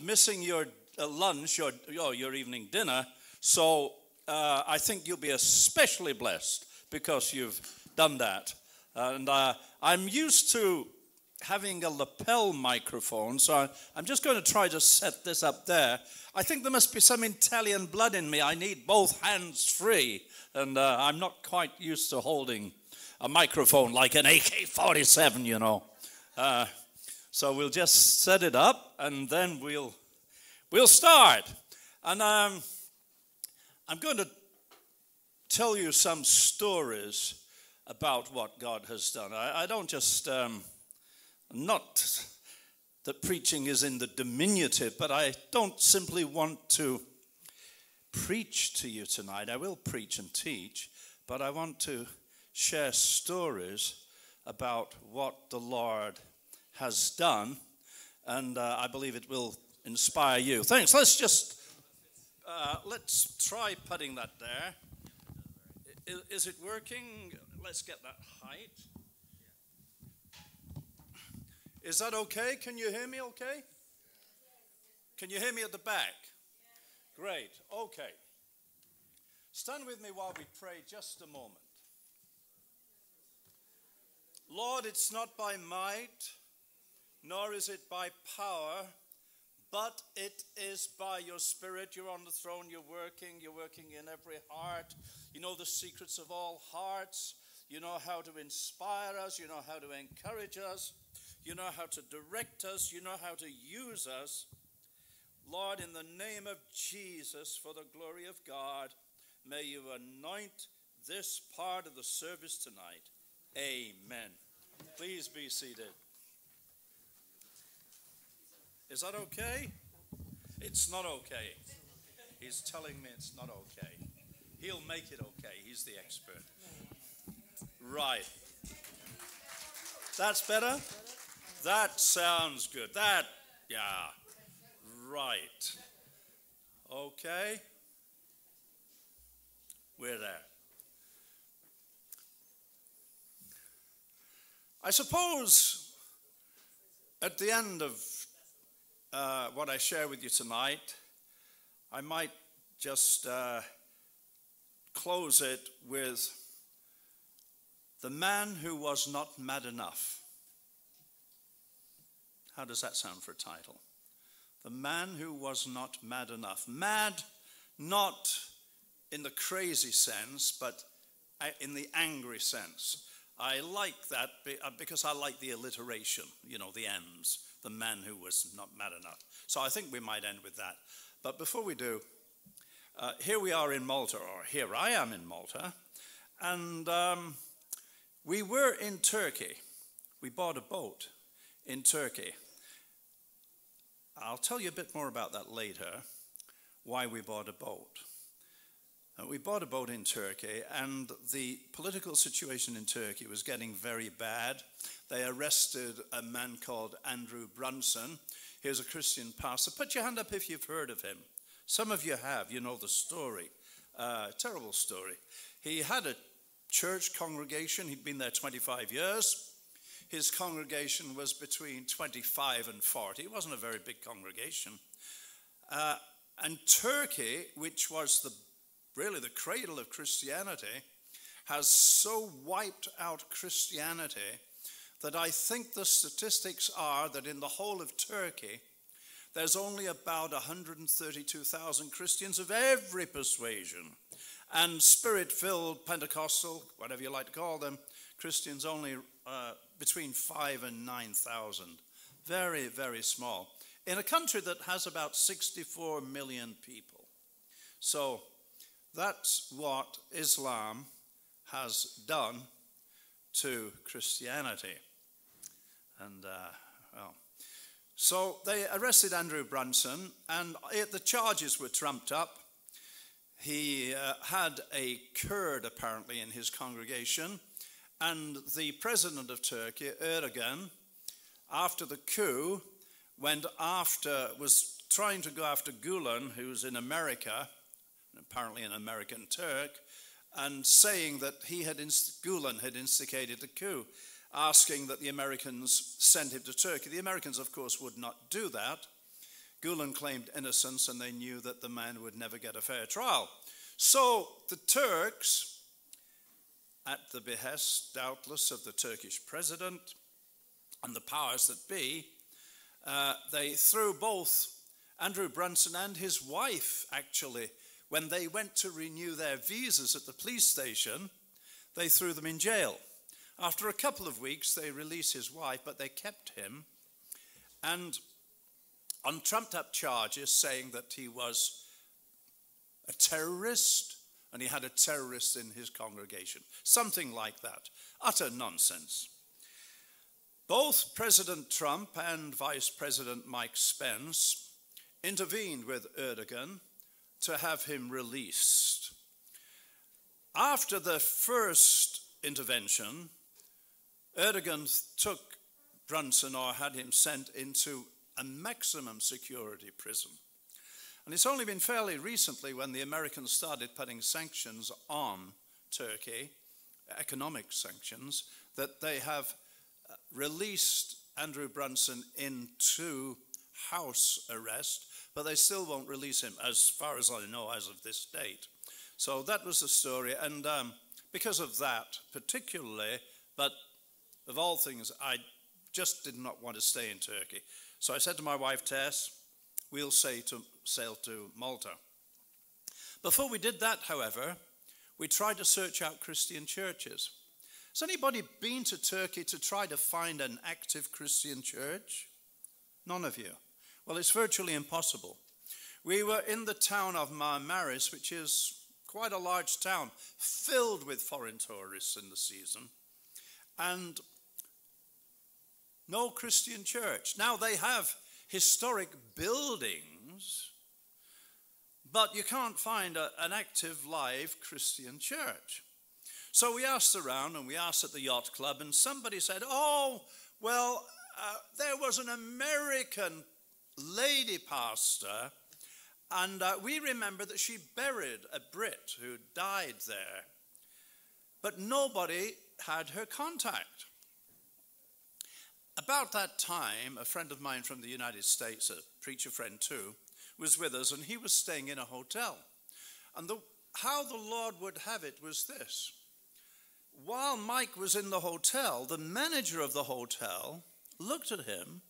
missing your lunch, your evening dinner, so I think you'll be especially blessed because you've done that. And I'm used to having a lapel microphone, so I'm just going to try to set this up there. I think there must be some Italian blood in me. I need both hands free, and I'm not quite used to holding a microphone like an AK-47, you know. So we'll just set it up, and then we'll start. And I'm going to tell you some stories about what God has done. I don't just, not that preaching is in the diminutive, but I don't simply want to preach to you tonight. I will preach and teach, but I want to share stories about what the Lord has done, and I believe it will inspire you. Thanks. Let's try putting that there. Is it working? Let's get that height. Is that okay? Can you hear me okay? Can you hear me at the back? Great. Okay. Stand with me while we pray just a moment. Lord, it's not by might, nor is it by power, but it is by your Spirit. You're on the throne, you're working in every heart. You know the secrets of all hearts. You know how to inspire us. You know how to encourage us. You know how to direct us. You know how to use us. Lord, in the name of Jesus, for the glory of God, may you anoint this part of the service tonight. Amen. Please be seated. Is that okay? It's not okay. He's telling me it's not okay. He'll make it okay. He's the expert. Right. That's better? That sounds good. Yeah. Right. Okay. We're there. I suppose at the end of what I share with you tonight, I might just close it with the man who was not mad enough. How does that sound for a title? The man who was not mad enough. Mad, not in the crazy sense, but in the angry sense. I like that because I like the alliteration, you know, the ends. The man who was not mad enough. So I think we might end with that. But before we do, here we are in Malta, or here I am in Malta, and we were in Turkey. We bought a boat in Turkey. I'll tell you a bit more about that later, why we bought a boat. We bought a boat in Turkey, and the political situation in Turkey was getting very bad. They arrested a man called Andrew Brunson. He was a Christian pastor. Put your hand up if you've heard of him. Some of you have. You know the story. Terrible story. He had a church congregation. He'd been there 25 years. His congregation was between 25 and 40. It wasn't a very big congregation. And Turkey, which was really the cradle of Christianity, has so wiped out Christianity that I think the statistics are that in the whole of Turkey, there's only about 132,000 Christians of every persuasion. And spirit-filled, Pentecostal, whatever you like to call them, Christians only between 5,000 and 9,000. Very, very small. In a country that has about 64 million people. So that's what Islam has done to Christianity. And, so they arrested Andrew Brunson, and the charges were trumped up. He had a Kurd, apparently, in his congregation, and the president of Turkey, Erdogan, after the coup, was trying to go after Gulen, who's in America, apparently an American Turk, and saying that Gulen had instigated the coup, asking that the Americans send him to Turkey. The Americans, of course, would not do that. Gulen claimed innocence, and they knew that the man would never get a fair trial. So the Turks, at the behest, doubtless, of the Turkish president and the powers that be, they threw both Andrew Brunson and his wife, actually, when they went to renew their visas at the police station, they threw them in jail. After a couple of weeks, they released his wife, but they kept him, and on trumped-up charges saying that he was a terrorist and he had a terrorist in his congregation. Something like that. Utter nonsense. Both President Trump and Vice President Mike Spence intervened with Erdogan to have him released. After the first intervention, Erdogan took Brunson, or had him sent into a maximum security prison. And it's only been fairly recently, when the Americans started putting sanctions on Turkey, economic sanctions, that they have released Andrew Brunson into house arrest, but they still won't release him, as far as I know, as of this date. So that was the story, and because of that particularly, but of all things, I just did not want to stay in Turkey. So I said to my wife, Tess, we'll sail to Malta. Before we did that, however, we tried to search out Christian churches. Has anybody been to Turkey to try to find an active Christian church? None of you. Well, it's virtually impossible. We were in the town of Marmaris, which is quite a large town, filled with foreign tourists in the season, and no Christian church. Now, they have historic buildings, but you can't find an active, live Christian church. So we asked around, and we asked at the yacht club, and somebody said, oh, well, there was an American lady pastor, and we remember that she buried a Brit who died there, but nobody had her contact. About that time, a friend of mine from the United States, a preacher friend too, was with us, and he was staying in a hotel. And how the Lord would have it was this. While Mike was in the hotel, the manager of the hotel looked at him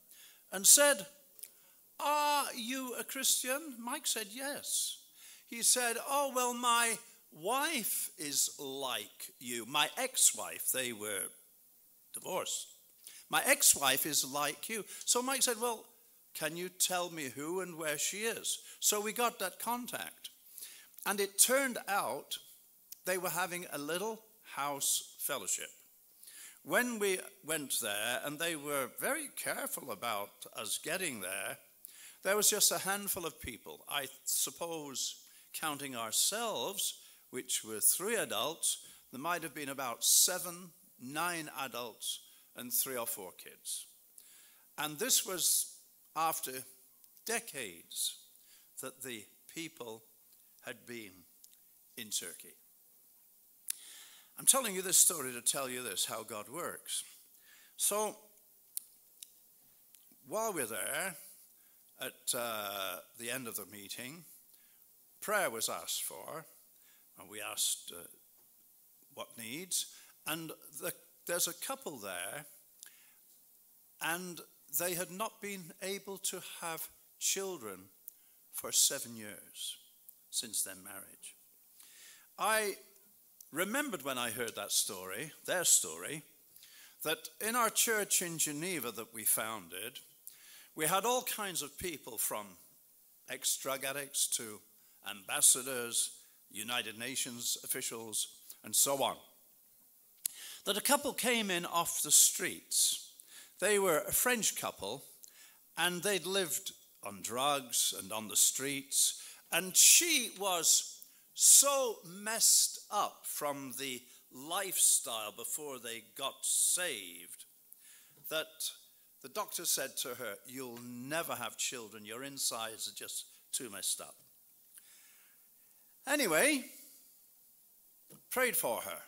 and said, are you a Christian? Mike said, yes. He said, oh, well, my wife is like you. My ex-wife, they were divorced. My ex-wife is like you. So Mike said, well, can you tell me who and where she is? So we got that contact. And it turned out they were having a little house fellowship. When we went there, and they were very careful about us getting there, there was just a handful of people. I suppose, counting ourselves, which were 3 adults, there might have been about 7, 9 adults, and 3 or 4 kids. And this was after decades that the people had been in Turkey. I'm telling you this story to tell you this, how God works. So, while we're there, at the end of the meeting, prayer was asked for, and we asked what needs, and there's a couple there, and they had not been able to have children for 7 years since their marriage. I remembered when I heard that story, their story, that in our church in Geneva that we founded, we had all kinds of people, from ex-drug addicts to ambassadors, United Nations officials, and so on. That a couple came in off the streets. They were a French couple, and they'd lived on drugs and on the streets, and she was so messed up from the lifestyle before they got saved that the doctor said to her, you'll never have children, your insides are just too messed up. Anyway, prayed for her.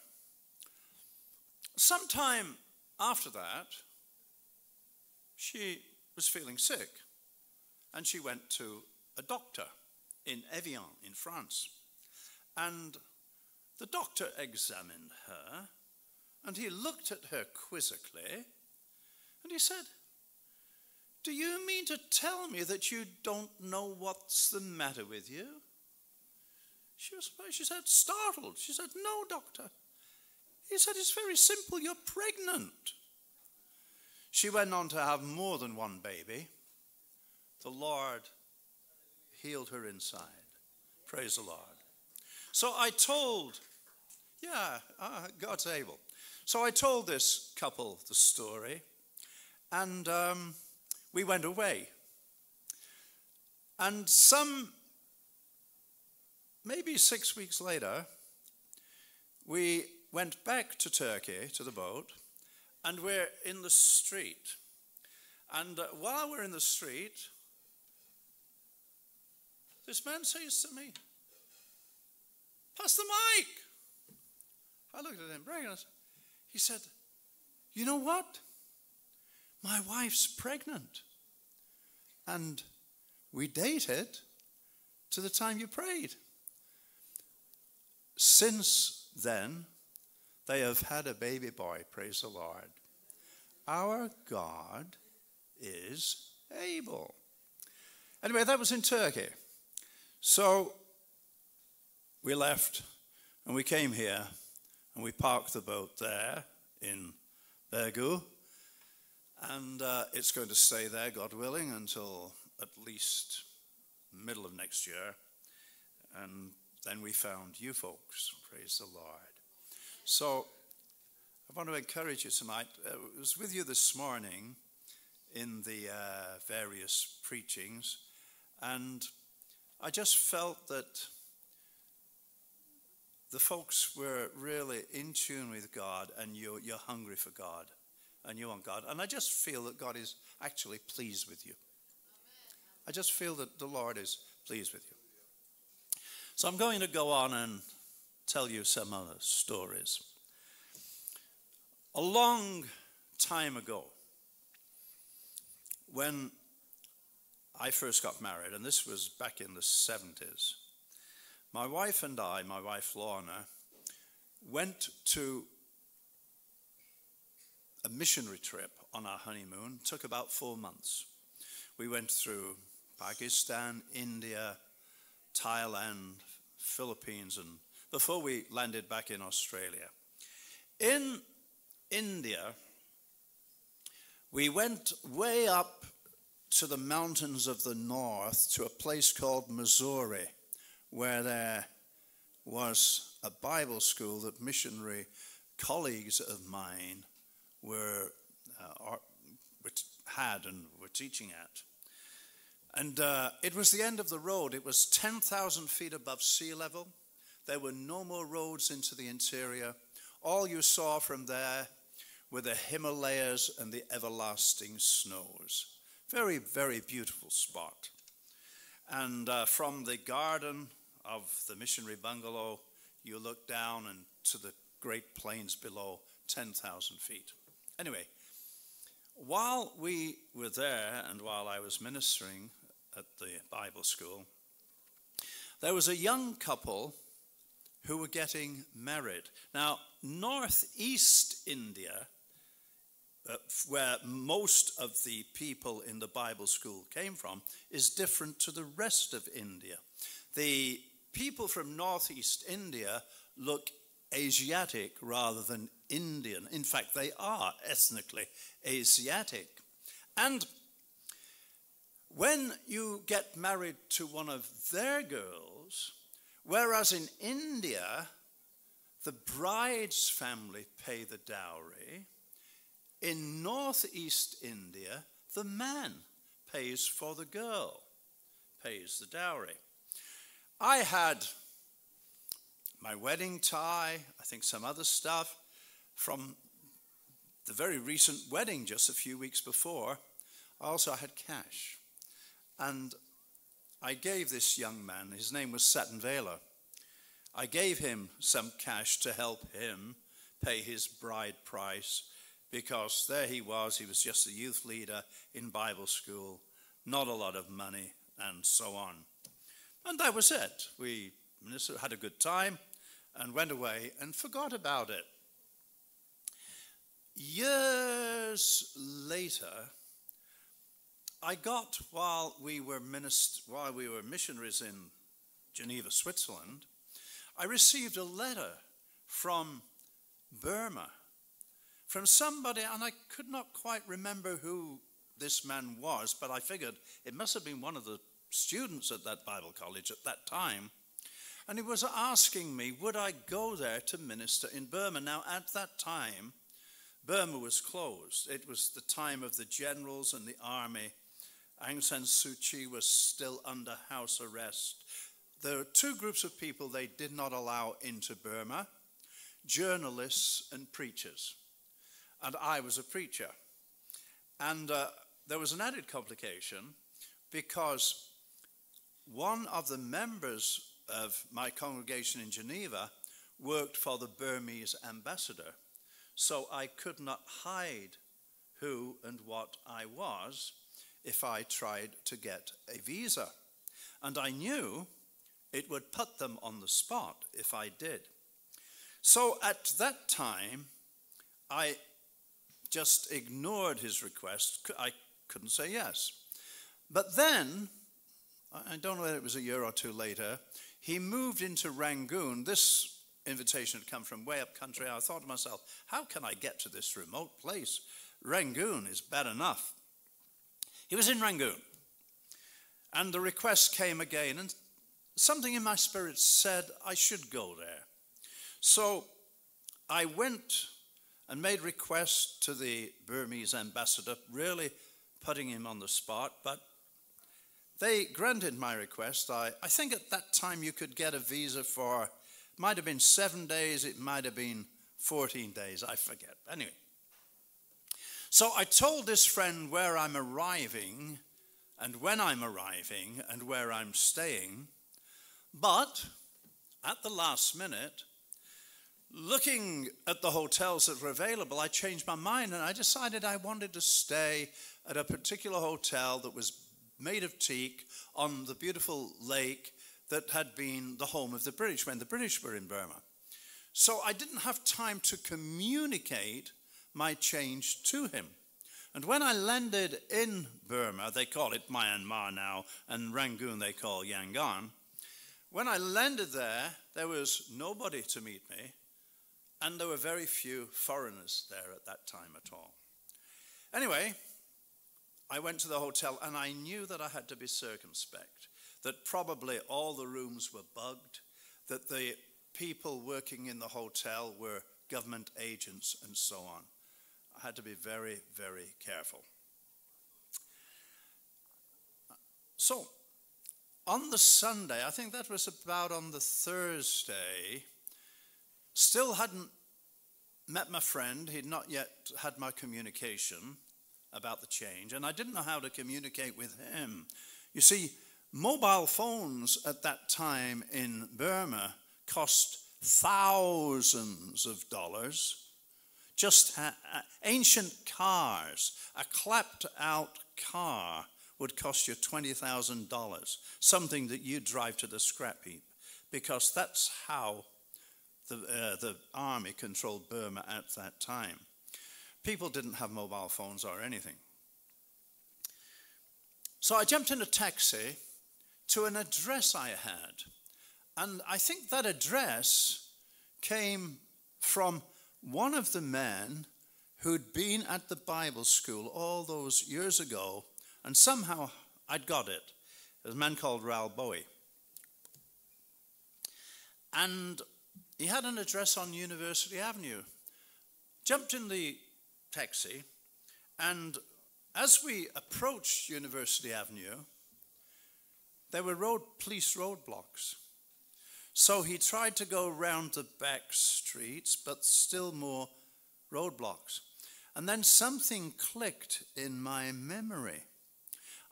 Sometime after that, she was feeling sick. and she went to a doctor in Evian in France. And the doctor examined her, and he looked at her quizzically, and he said, "Do you mean to tell me that you don't know what's the matter with you?" She was surprised. She said, startled. She said, "No, doctor." He said, "It's very simple. You're pregnant." She went on to have more than one baby. The Lord healed her inside. Praise the Lord. So I told, God's able. So I told this couple the story, and we went away. And maybe 6 weeks later, we went back to Turkey, to the boat, and we're in the street. And while we're in the street, this man says to me, "Pass the mic." I looked at him, he said, "You know what? My wife's pregnant. And we dated to the time you prayed." Since then, they have had a baby boy, praise the Lord. Our God is able. Anyway, that was in Turkey. So we left and we came here and we parked the boat there in Bergu. And it's going to stay there, God willing, until at least middle of next year. And then we found you folks, praise the Lord. So I want to encourage you tonight. I was with you this morning in the various preachings, and I just felt that the folks were really in tune with God, and you're hungry for God, and you want God. And I just feel that God is actually pleased with you. I just feel that the Lord is pleased with you. So I'm going to go on and tell you some other stories. A long time ago, when I first got married, and this was back in the 70s, my wife and I, my wife Lorna, went to a missionary trip on our honeymoon. It took about 4 months. We went through Pakistan, India, Thailand, Philippines, and before we landed back in Australia. In India, we went way up to the mountains of the north to a place called Missouri, where there was a Bible school that missionary colleagues of mine had and were teaching at. And it was the end of the road. It was 10,000 feet above sea level. There were no more roads into the interior. All you saw from there were the Himalayas and the everlasting snows. Very, very beautiful spot. And from the garden of the missionary bungalow, you look down and to the great plains below, 10,000 feet. Anyway, while we were there and while I was ministering at the Bible school, there was a young couple who were getting married. Now, northeast India, where most of the people in the Bible school came from, is different to the rest of India. The people from northeast India look Asiatic rather than Indian. In fact, they are ethnically Asiatic. And when you get married to one of their girls, whereas in India, the bride's family pay the dowry, in northeast India, the man pays for the girl, pays the dowry. I had my wedding tie, I think some other stuff from the very recent wedding just a few weeks before. I also had cash. And I gave this young man, his name was Satin Vela, I gave him some cash to help him pay his bride price, because there he was just a youth leader in Bible school, not a lot of money, and so on. And that was it. We had a good time and went away and forgot about it. Years later, I got, while we were missionaries in Geneva, Switzerland, I received a letter from Burma, from somebody, and I could not quite remember who this man was, but I figured it must have been one of the students at that Bible college at that time. And he was asking me, would I go there to minister in Burma? Now, at that time, Burma was closed. It was the time of the generals and the army. Aung San Suu Kyi was still under house arrest. There were two groups of people they did not allow into Burma: journalists and preachers. And I was a preacher. And there was an added complication, because one of the members of my congregation in Geneva worked for the Burmese ambassador. So I could not hide who and what I was if I tried to get a visa. And I knew it would put them on the spot if I did. So at that time, I just ignored his request. I couldn't say yes. But then, I don't know whether it was a year or two later, he moved into Rangoon. This invitation had come from way up country. I thought to myself, how can I get to this remote place? Rangoon is bad enough. He was in Rangoon, and the request came again, and something in my spirit said I should go there. So I went and made request to the Burmese ambassador, really putting him on the spot, but they granted my request. I think at that time you could get a visa for, it might have been 7 days, it might have been 14 days, I forget. Anyway, so I told this friend where I'm arriving and when I'm arriving and where I'm staying, but at the last minute, looking at the hotels that were available, I changed my mind and I decided I wanted to stay at a particular hotel that was made of teak on the beautiful lake that had been the home of the British when the British were in Burma. So I didn't have time to communicate my change to him. And when I landed in Burma, they call it Myanmar now, and Rangoon they call Yangon. When I landed there, there was nobody to meet me, and there were very few foreigners there at that time at all. Anyway, I went to the hotel, and I knew that I had to be circumspect, that probably all the rooms were bugged, that the people working in the hotel were government agents, and so on. I had to be very, very careful. So, on the Sunday, I think that was about on the Thursday, still hadn't met my friend. He'd not yet had my communication about the change, and I didn't know how to communicate with him. You see, mobile phones at that time in Burma cost thousands of dollars. Just ancient cars, a clapped out car would cost you $20,000, something that you drive to the scrap heap, because that's how the army controlled Burma at that time. People didn't have mobile phones or anything. So I jumped in a taxi to an address I had, and I think that address came from one of the men who'd been at the Bible school all those years ago, and somehow I'd got it. It was a man called Raoul Bowie. And he had an address on University Avenue. Jumped in the taxi, and as we approached University Avenue, there were police roadblocks. So he tried to go round the back streets, but still more roadblocks. And then something clicked in my memory.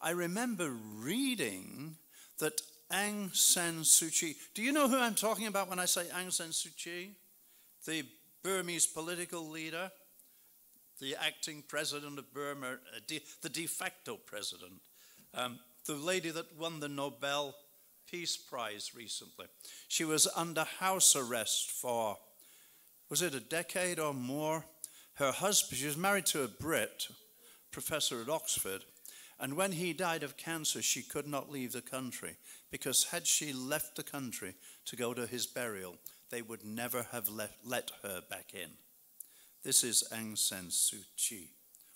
I remember reading that Aung San Suu Kyi, do you know who I'm talking about when I say Aung San Suu Kyi? The Burmese political leader, the acting president of Burma, the de facto president. The lady that won the Nobel Peace Prize recently, she was under house arrest for, was it a decade or more? Her husband, she was married to a Brit, professor at Oxford, and when he died of cancer, she could not leave the country, because had she left the country to go to his burial, they would never have let her back in. This is Aung San Suu Kyi.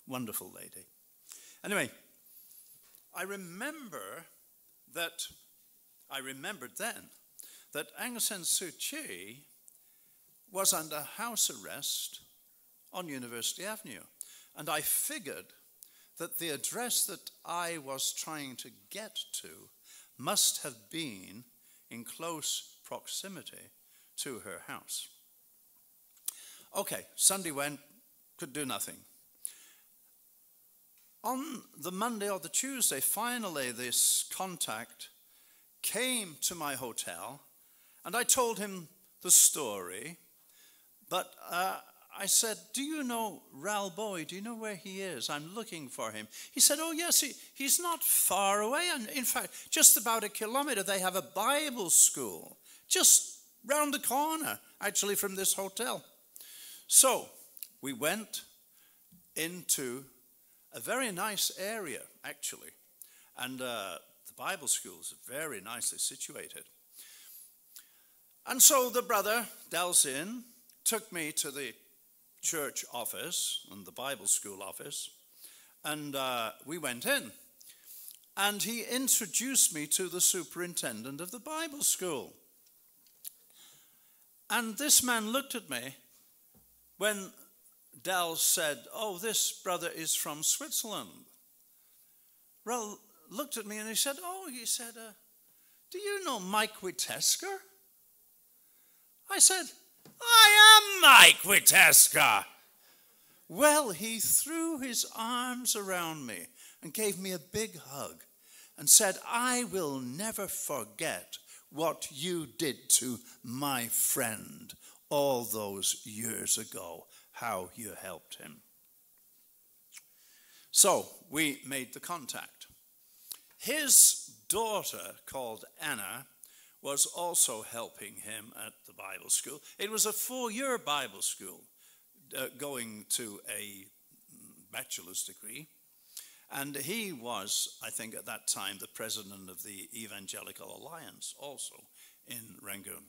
Wonderful lady. Anyway, I remembered then that Aung San Suu Kyi was under house arrest on University Avenue. And I figured that the address that I was trying to get to must have been in close proximity to her house. Okay, Sunday went, could do nothing. On the Monday or the Tuesday, finally this contact came to my hotel, and I told him the story, but I said, do you know Ral Boy? Do you know where he is? I'm looking for him. He said, oh yes, he's not far away. And in fact, just about 1 kilometer, they have a Bible school just round the corner, actually, from this hotel. So we went into a very nice area, actually. And the Bible school is very nicely situated. And so the brother, Delzin, took me to the church office and the Bible school office, and we went in. And he introduced me to the superintendent of the Bible school. And this man looked at me when Del said, oh, this brother is from Switzerland. Rel looked at me and he said, do you know Mike Wieteska? I said, I am Mike Wieteska. Well, he threw his arms around me and gave me a big hug and said, I will never forget what you did to my friend all those years ago, how you helped him. So we made the contact. His daughter, called Anna, was also helping him at the Bible school. It was a 4-year Bible school, going to a bachelor's degree. And he was, I think at that time, the president of the Evangelical Alliance, also in Rangoon.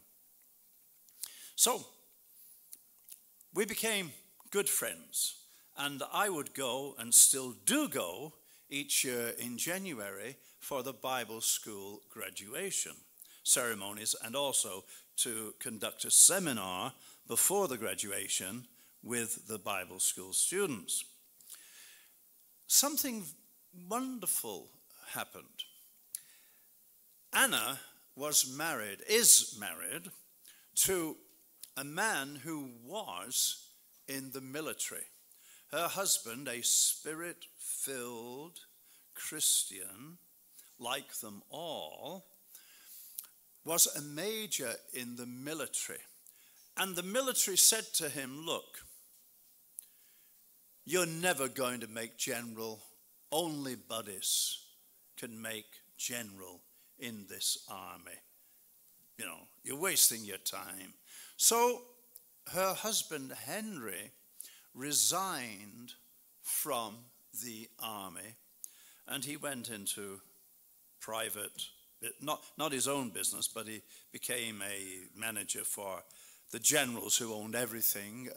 So we became good friends. And I would go, and still do go, each year in January for the Bible school graduation ceremonies, and also to conduct a seminar before the graduation with the Bible school students. Something wonderful happened. Anna is married to a man who was in the military. Her husband, a spirit-filled Christian, like them all, was a major in the military. And the military said to him, look, you're never going to make general. Only buddies can make general in this army. You know, you're wasting your time. So her husband, Henry, resigned from the army, and he went into private, not his own business, but he became a manager for the generals who owned everything,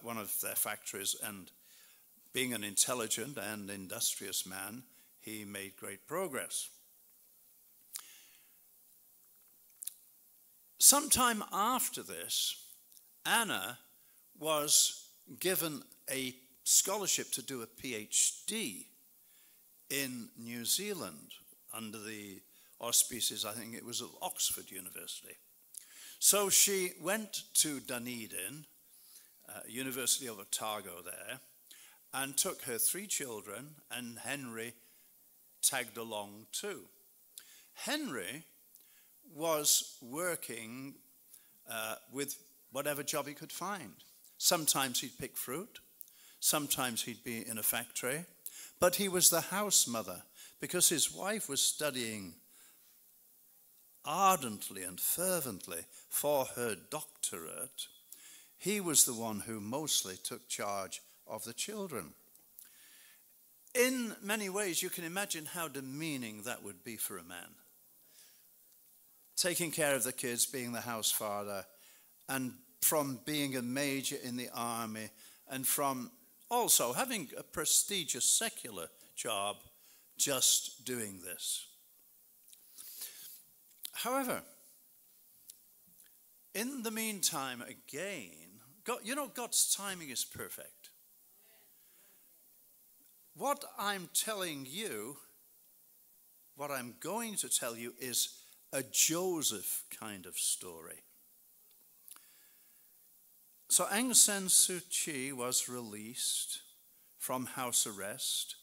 one of their factories, and being an intelligent and industrious man, he made great progress. Sometime after this, Anna was given a scholarship to do a PhD in New Zealand under the auspices, I think it was of Oxford University. So she went to Dunedin, University of Otago there, and took her 3 children, and Henry tagged along too. Henry was working with whatever job he could find. Sometimes he'd pick fruit, sometimes he'd be in a factory, but he was the house mother. because his wife was studying ardently and fervently for her doctorate, he was the one who mostly took charge of the children. In many ways, you can imagine how demeaning that would be for a man. Taking care of the kids, being the house father, and from being a major in the army, and from also having a prestigious secular job, just doing this. However, in the meantime, again, God's timing is perfect. What I'm telling you, what I'm going to tell you, is a Joseph kind of story. So Aung San Suu Kyi was released from house arrest,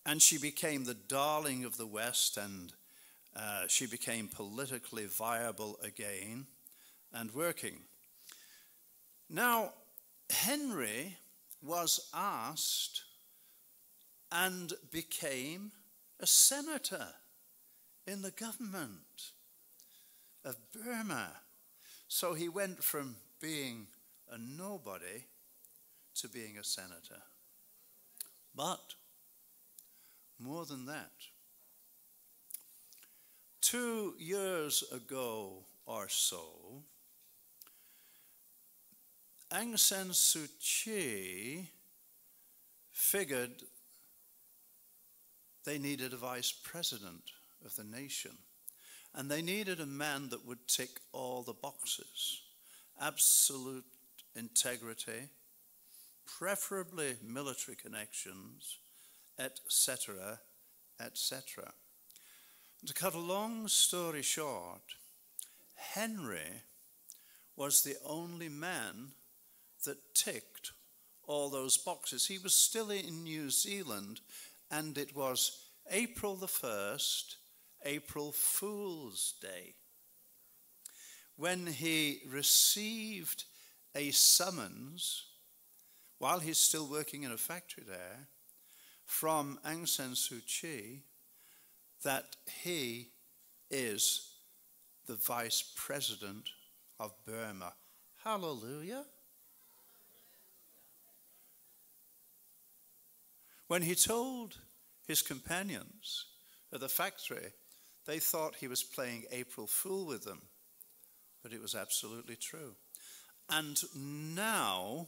and she became the darling of the West, and she became politically viable again and working. Now, Henry was asked and became a senator in the government of Burma. So he went from being a nobody to being a senator. But more than that, 2 years ago or so, Aung San Suu Kyi figured they needed a vice president of the nation. And they needed a man that would tick all the boxes. Absolute integrity, preferably military connections, etc., etc. To cut a long story short, Henry was the only man that ticked all those boxes. He was still in New Zealand, and it was April the 1st, April Fool's Day, when he received a summons, while he's still working in a factory there, from Aung San Suu Kyi, that he is the vice president of Burma. Hallelujah. When he told his companions at the factory, they thought he was playing April Fool with them, but it was absolutely true. And now,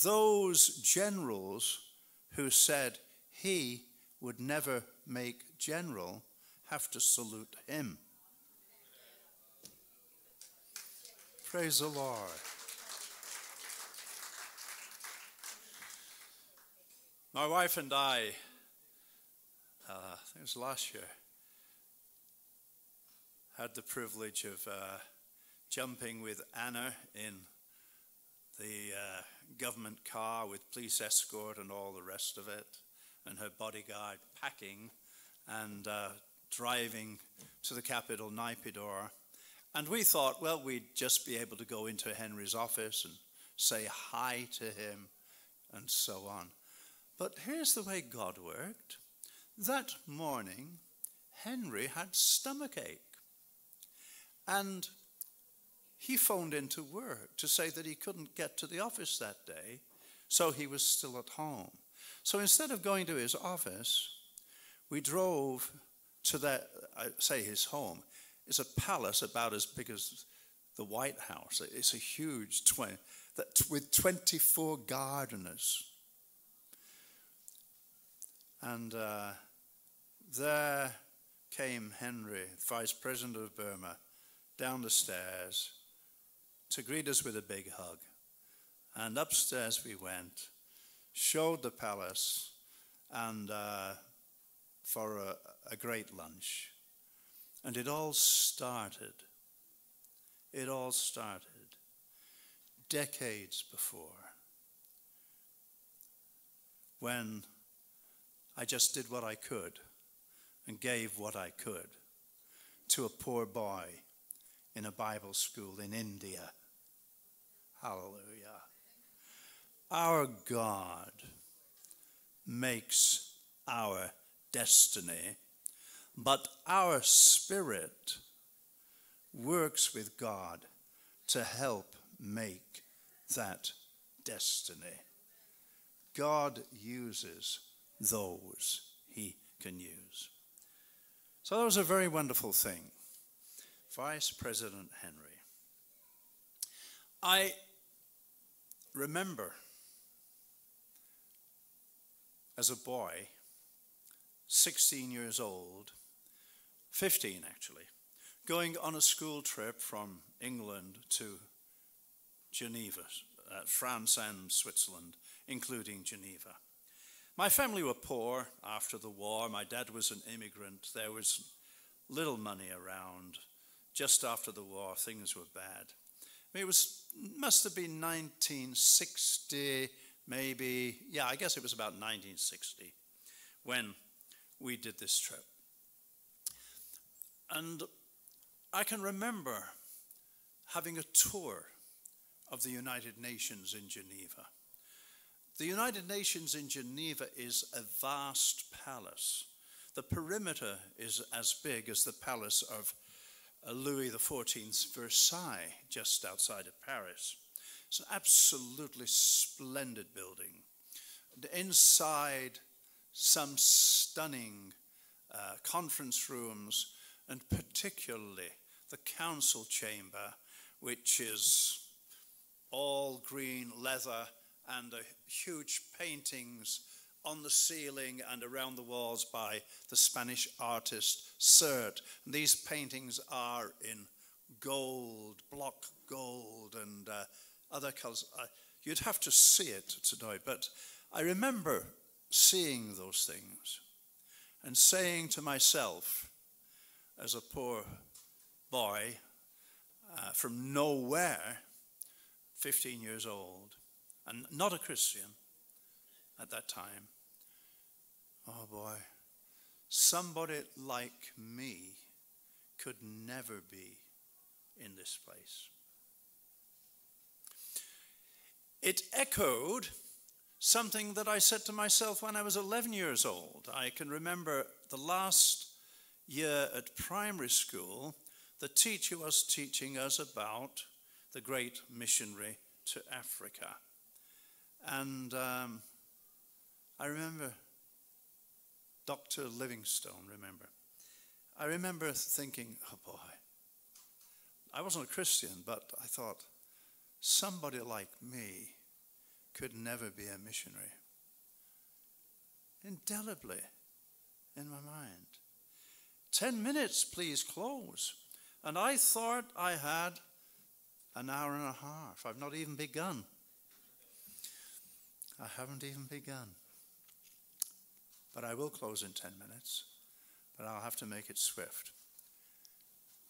those generals who said he would never make general have to salute him. Praise the Lord. My wife and I, I think it was last year, had the privilege of jumping with Anna in the government car with police escort and all the rest of it, and her bodyguard packing and driving to the capital, Naypyidaw. And we thought, well, we'd just be able to go into Henry's office and say hi to him and so on. But here's the way God worked. That morning, Henry had stomachache. And he phoned into work to say that he couldn't get to the office that day, so he was still at home. So instead of going to his office, we drove to that, I say his home. It's a palace about as big as the White House. It's a huge, with 24 gardeners. And there came Henry, Vice President of Burma, down the stairs to greet us with a big hug. And upstairs we went, showed the palace, and for a great lunch. And it all started decades before, when I just did what I could and gave what I could to a poor boy in a Bible school in India. Hallelujah. Our God makes our destiny, but our spirit works with God to help make that destiny. God uses those he can use. So that was a very wonderful thing. Vice President Henry. I remember as a boy, 16 years old, 15 actually, going on a school trip from England to Geneva, France and Switzerland, including Geneva. My family were poor after the war. My dad was an immigrant. There was little money around. Just after the war, things were bad. I mean, must have been 1960, maybe. Yeah, I guess it was about 1960 when we did this trip. And I can remember having a tour of the United Nations in Geneva. The United Nations in Geneva is a vast palace. The perimeter is as big as the palace of Louis XIV's Versailles, just outside of Paris. It's an absolutely splendid building. Inside, some stunning conference rooms, and particularly the council chamber, which is all green leather and huge paintings on the ceiling and around the walls by the Spanish artist Sert. And these paintings are in gold, block gold, and other colors. You'd have to see it to know it, but I remember seeing those things and saying to myself, as a poor boy from nowhere, 15 years old, and not a Christian at that time, oh boy, somebody like me could never be in this place. It echoed something that I said to myself when I was 11 years old. I can remember the last year at primary school, the teacher was teaching us about the great missionary to Africa. And I remember Dr. Livingstone, I remember thinking, oh boy, I wasn't a Christian, but I thought, somebody like me could never be a missionary. Indelibly in my mind. 10 minutes, please close. And I thought I had an hour and a half. I've not even begun. I haven't even begun. But I will close in 10 minutes. But I'll have to make it swift.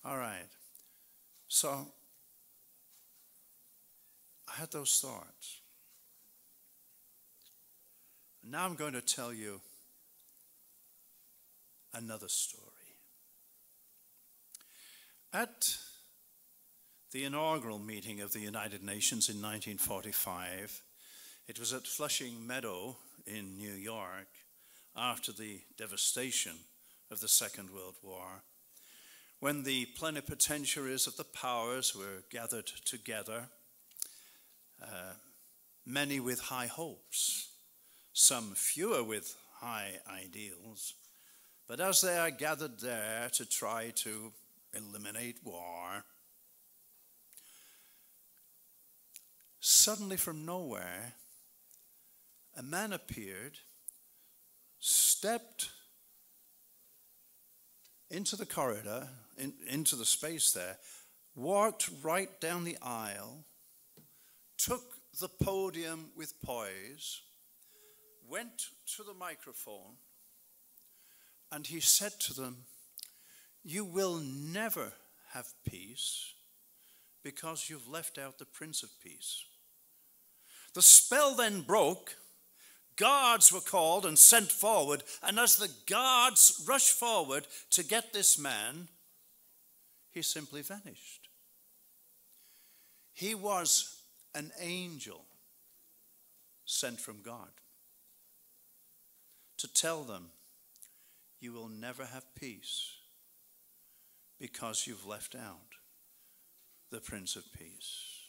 All right. So I had those thoughts. And now I'm going to tell you another story. At the inaugural meeting of the United Nations in 1945, it was at Flushing Meadow in New York after the devastation of the Second World War, when the plenipotentiaries of the powers were gathered together, many with high hopes, some fewer with high ideals, but as they are gathered there to try to eliminate war, suddenly from nowhere, a man appeared, stepped into the corridor, into the space there, walked right down the aisle, took the podium with poise, went to the microphone, and he said to them, "You will never have peace because you've left out the Prince of Peace." The spell then broke. Guards were called and sent forward, and as the guards rushed forward to get this man, he simply vanished. He was an angel sent from God to tell them, you will never have peace because you've left out the Prince of Peace.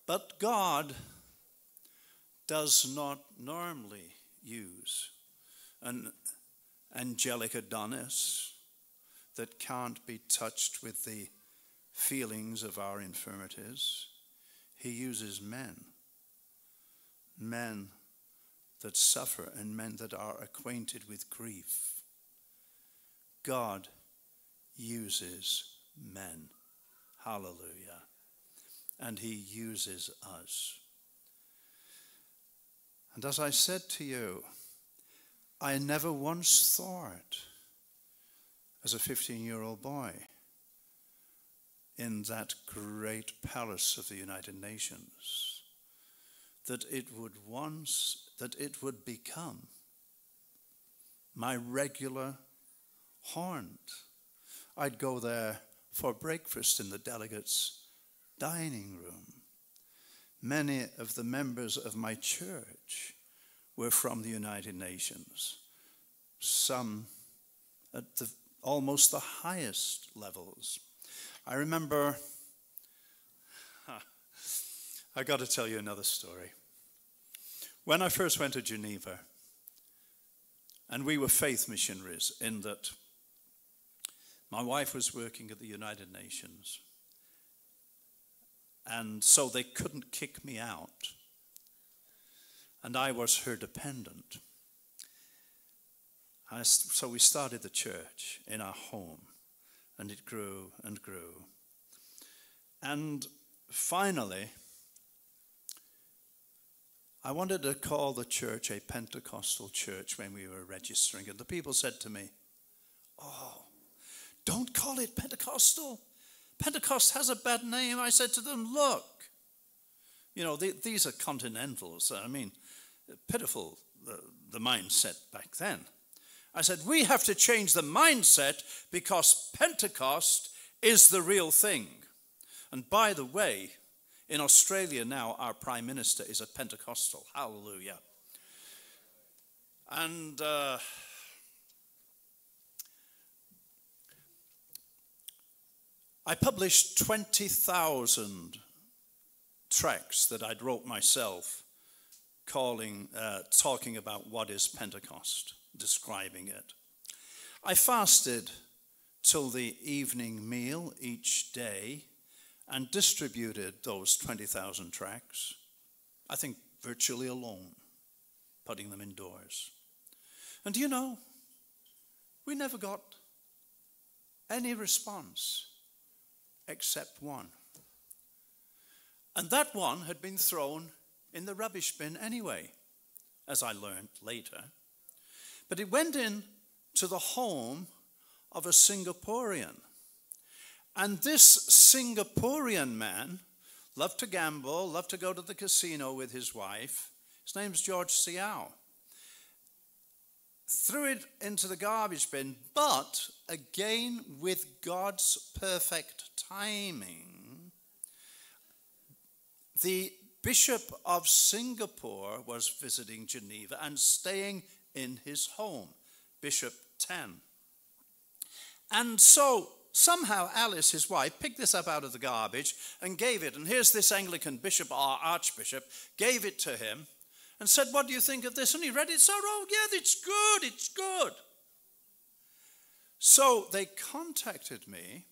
But God does not normally use an angelic Adonis that can't be touched with the feelings of our infirmities. He uses men that suffer and men that are acquainted with grief. God uses men. Hallelujah. And he uses us. And as I said to you, I never once thought, as a 15-year-old boy, in that great palace of the United Nations, that it would become my regular haunt. I'd go there for breakfast in the delegates' dining room. Many of the members of my church were from the United Nations, some at almost the highest levels. I remember, I got to tell you another story. When I first went to Geneva, and we were faith missionaries in that my wife was working at the United Nations, and so they couldn't kick me out, and I was her dependent. So we started the church in our home, and it grew and grew. And finally, I wanted to call the church a Pentecostal church when we were registering. And the people said to me, "Oh, don't call it Pentecostal. Pentecost has a bad name." I said to them, "Look, you know, these are continentals. I mean, pitiful, the mindset back then." I said, "We have to change the mindset because Pentecost is the real thing." And by the way, in Australia now, our Prime Minister is a Pentecostal. Hallelujah. And I published 20,000 tracts that I'd wrote myself, talking about what is Pentecost, describing it. I fasted till the evening meal each day and distributed those 20,000 tracts, I think virtually alone, putting them indoors. And do you know, we never got any response except one. And that one had been thrown in the rubbish bin anyway, as I learned later. But it went in to the home of a Singaporean. And this Singaporean man loved to gamble, loved to go to the casino with his wife. His name's George Siao. Threw it into the garbage bin, but again, with God's perfect timing, the Bishop of Singapore was visiting Geneva and staying in his home, Bishop Tan. And so somehow Alice, his wife, picked this up out of the garbage and gave it. And here's this Anglican bishop, or archbishop, gave it to him and said, "What do you think of this?" And he read it, said, "Oh, yeah, it's good, it's good." So they contacted me,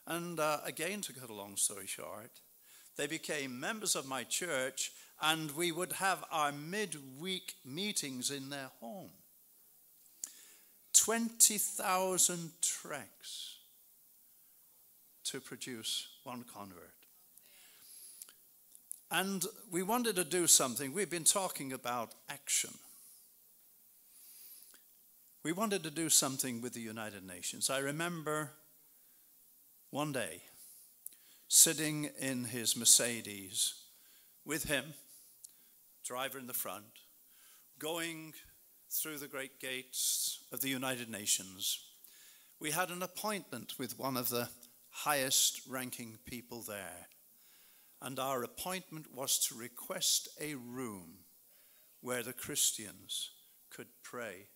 and again, to cut a long story short, they became members of my church, and we would have our midweek meetings in their home. 20,000 tracts to produce one convert. And we wanted to do something. We've been talking about action. We wanted to do something with the United Nations. I remember one day sitting in his Mercedes with him, driver in the front, going through the great gates of the United Nations. We had an appointment with one of the highest ranking people there. And our appointment was to request a room where the Christians could pray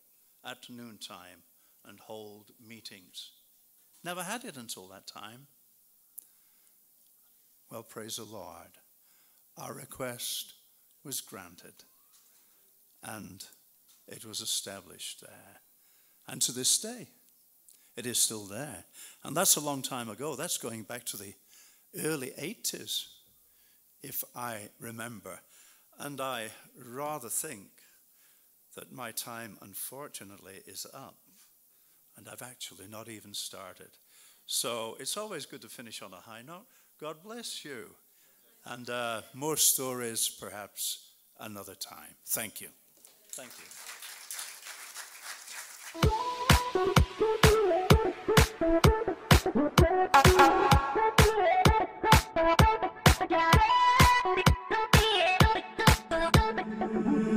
at noontime and hold meetings. Never had it until that time. Well, praise the Lord. Our request was granted, and it was established there. And to this day, it is still there. And that's a long time ago. That's going back to the early 80s, if I remember. And I rather think that my time, unfortunately, is up. And I've actually not even started. So it's always good to finish on a high note. God bless you. And more stories, perhaps, another time. Thank you. Thank you.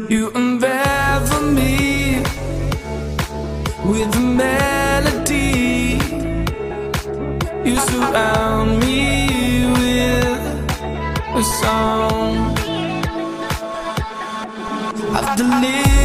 You unravel me with a melody. You surround me with a song. I've delivered